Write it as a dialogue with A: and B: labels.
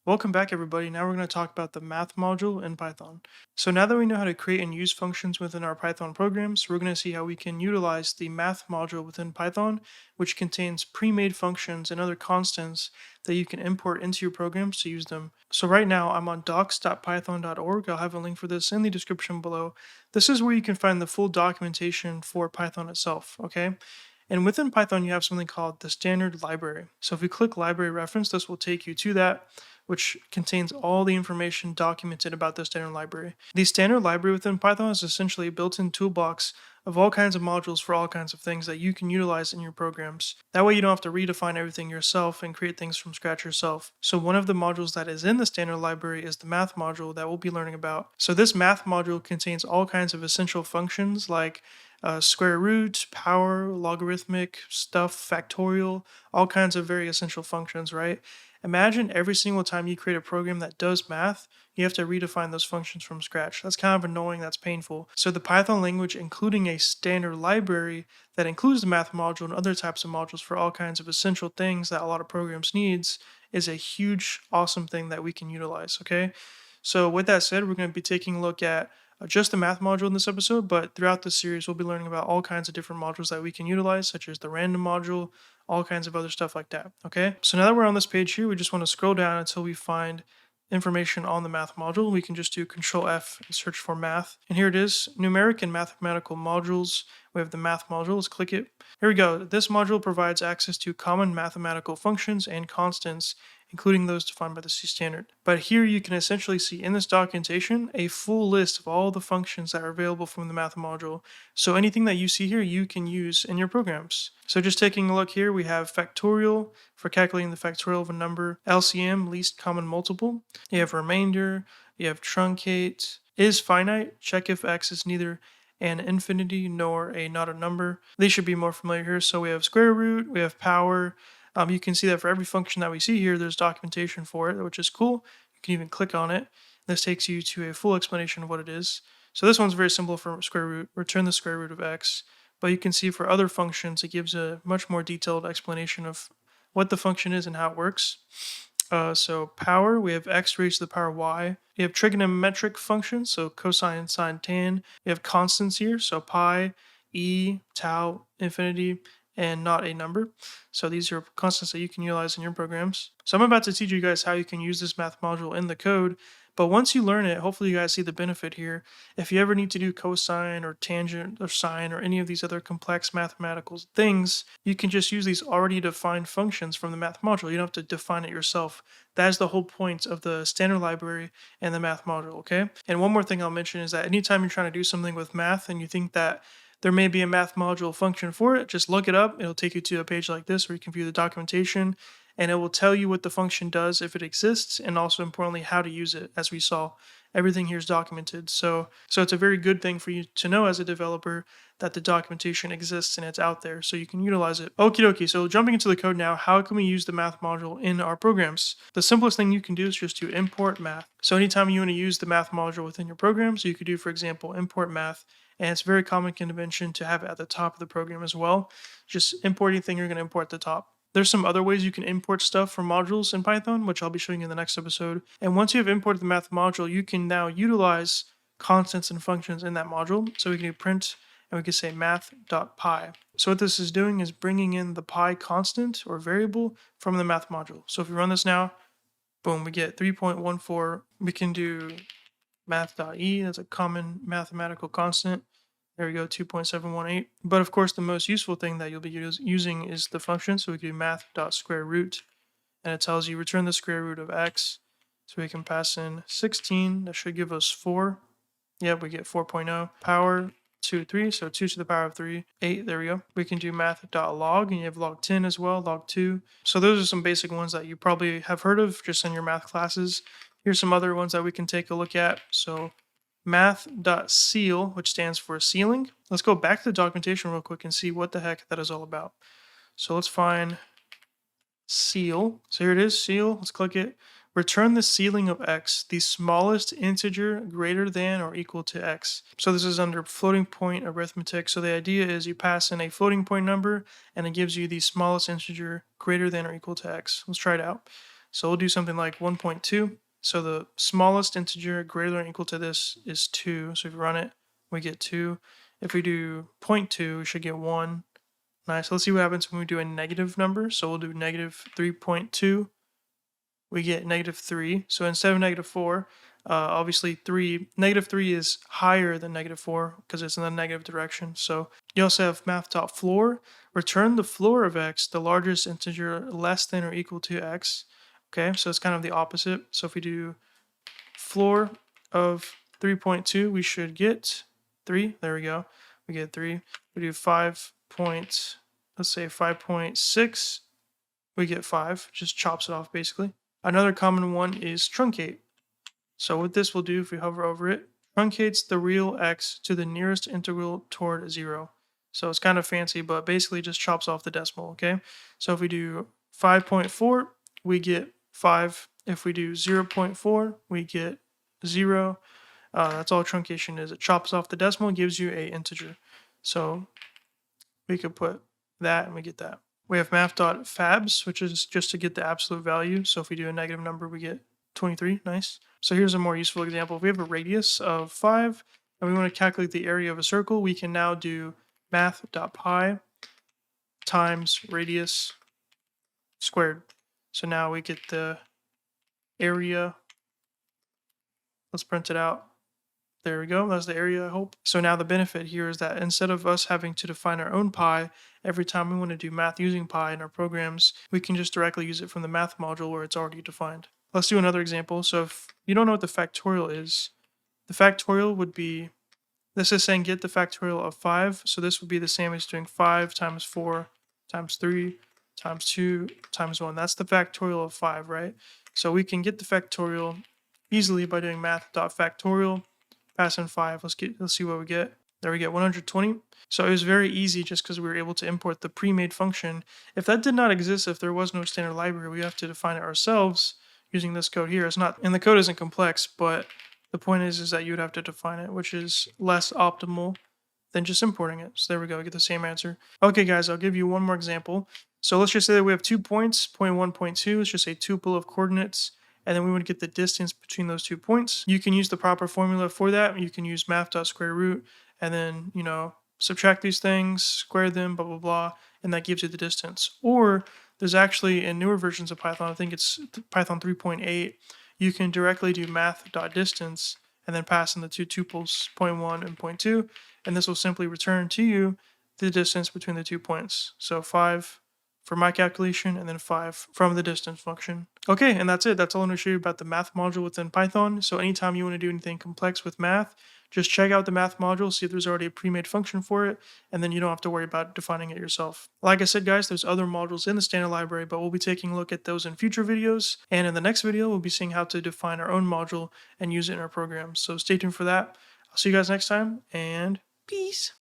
A: Welcome back, everybody. Now we're going to talk about the math module in Python. So now that we know how to create and use functions within our Python programs, we're going to see how we can utilize the math module within Python, which contains pre-made functions and other constants that you can import into your programs to use them. So right now I'm on docs.python.org. I'll have a link for this in the description below. This is where you can find the full documentation for Python itself, okay? And within Python, you have something called the standard library. So if we click library reference, this will take you to that, which contains all the information documented about the standard library. The standard library within Python is essentially a built-in toolbox of all kinds of modules for all kinds of things that you can utilize in your programs. That way you don't have to redefine everything yourself and create things from scratch yourself. So one of the modules that is in the standard library is the math module that we'll be learning about. So this math module contains all kinds of essential functions like square root, power, logarithmic stuff, factorial, all kinds of very essential functions, right? Imagine every single time you create a program that does math, you have to redefine those functions from scratch. That's kind of annoying, that's painful. So the Python language, including a standard library that includes the math module and other types of modules for all kinds of essential things that a lot of programs needs, is a huge, awesome thing that we can utilize, okay? So with that said, we're going to be taking a look at just the math module in this episode, but throughout this series, we'll be learning about all kinds of different modules that we can utilize, such as the random module, all kinds of other stuff like that. Okay, so now that we're on this page here, we just want to scroll down until we find information on the math module. We can just do Control F and search for math. And here it is, numeric and mathematical modules. We have the math module. Let's click it. Here we go. This module provides access to common mathematical functions and constants, including those defined by the C standard. But here you can essentially see in this documentation a full list of all the functions that are available from the math module. So anything that you see here, you can use in your programs. So just taking a look here, we have factorial for calculating the factorial of a number, LCM, least common multiple. You have remainder, you have truncate, is finite, check if x is neither an infinity nor a not a number. These should be more familiar here. So we have square root, we have power. You can see that for every function that we see here, there's documentation for it, which is cool. You can even click on it. This takes you to a full explanation of what it is. So this one's very simple for square root, return the square root of x. But you can see for other functions, it gives a much more detailed explanation of what the function is and how it works. So power, we have x raised to the power y. You have trigonometric functions, so cosine, sine, tan. You have constants here, so pi, e, tau, infinity, and not a number. So these are constants that you can utilize in your programs. So I'm about to teach you guys how you can use this math module in the code. But once you learn it, hopefully you guys see the benefit here. If you ever need to do cosine or tangent or sine or any of these other complex mathematical things, you can just use these already defined functions from the math module. You don't have to define it yourself. That is the whole point of the standard library and the math module, okay? And one more thing I'll mention is that anytime you're trying to do something with math and you think that there may be a math module function for it, just look it up. It'll take you to a page like this where you can view the documentation, and it will tell you what the function does if it exists, and also importantly how to use it. As we saw, everything here is documented. So it's a very good thing for you to know as a developer that the documentation exists and it's out there so you can utilize it. Okie dokie, so jumping into the code now, how can we use the math module in our programs? The simplest thing you can do is just to import math. So anytime you want to use the math module within your program, so you could do, for example, import math, and it's a very common convention to have it at the top of the program as well. Just import anything you're going to import at the top. There's some other ways you can import stuff from modules in Python, which I'll be showing you in the next episode. And once you have imported the math module, you can now utilize constants and functions in that module. So we can do print, and we can say math.py. So what this is doing is bringing in the pi constant or variable from the math module. So if we run this now, boom, we get 3.14. We can do math.e, that's a common mathematical constant. There we go, 2.718. But of course, the most useful thing that you'll be using is the function. So we can do math.square root, and it tells you return the square root of x. So we can pass in 16, that should give us 4. Yep, we get 4.0. Power, 2 to 3, so 2 to the power of 3, 8, there we go. We can do math.log, and you have log 10 as well, log 2. So those are some basic ones that you probably have heard of just in your math classes. Here's some other ones that we can take a look at. So math.ceil, which stands for ceiling. Let's go back to the documentation real quick and see what the heck that is all about. So let's find ceil. So here it is, ceil. Let's click it. Return the ceiling of x, the smallest integer greater than or equal to x. So this is under floating point arithmetic. So the idea is you pass in a floating point number and it gives you the smallest integer greater than or equal to x. Let's try it out. So we'll do something like 1.2. So the smallest integer greater than or equal to this is 2. So if we run it, we get 2. If we do 0.2, we should get 1. Nice. Let's see what happens when we do a negative number. So we'll do negative 3.2. We get negative 3. So instead of negative 4, obviously negative 3 is higher than negative 4 because it's in the negative direction. So you also have math.floor. Return the floor of x, the largest integer less than or equal to x. Okay, so it's kind of the opposite. So if we do floor of 3.2, we should get 3. There we go. We get 3. We do let's say 5.6. We get 5. Just chops it off basically. Another common one is truncate. So what this will do if we hover over it, truncates the real x to the nearest integral toward 0. So it's kind of fancy, but basically just chops off the decimal, okay? So if we do 5.4, we get 5. If we do 0.4, we get 0. That's all truncation is. It chops off the decimal, gives you a integer. So we could put that and we get that. We have math.fabs, which is just to get the absolute value. So if we do a negative number, we get 23. Nice. So here's a more useful example. If we have a radius of 5 and we want to calculate the area of a circle, we can now do math.pi times radius squared. So now we get the area. Let's print it out. There we go. That's the area, I hope. So now the benefit here is that instead of us having to define our own pi every time we want to do math using pi in our programs, we can just directly use it from the math module where it's already defined. Let's do another example. So if you don't know what the factorial is, the factorial would be, this is saying get the factorial of 5. So this would be the same as doing 5 times 4 times 3 times 2 times 1. That's the factorial of 5, right? So we can get the factorial easily by doing math.factorial. Pass in 5. Let's see what we get. There we get 120. So it was very easy just because we were able to import the pre-made function. If that did not exist, if there was no standard library, we have to define it ourselves using this code here. It's not, and the code isn't complex, but the point is that you would have to define it, which is less optimal than just importing it. So there we go. We get the same answer. Okay, guys, I'll give you one more example. So let's just say that we have 2 points, point 1, point 2. Let's just say tuple of coordinates. And then we want to get the distance between those 2 points. You can use the proper formula for that. You can use math.square root and then, subtract these things, square them, blah, blah, blah, and that gives you the distance. Or there's actually in newer versions of Python, I think it's Python 3.8, you can directly do math.distance and then pass in the 2 tuples, point 1 and point 2, and this will simply return to you the distance between the 2 points. So 5 for my calculation, and then 5 from the distance function. Okay, and that's it. That's all I'm going to show you about the math module within Python. So anytime you want to do anything complex with math, just check out the math module, see if there's already a pre-made function for it, and then you don't have to worry about defining it yourself. Like I said, guys, there's other modules in the standard library, but we'll be taking a look at those in future videos. And in the next video, we'll be seeing how to define our own module and use it in our program. So stay tuned for that. I'll see you guys next time, and peace.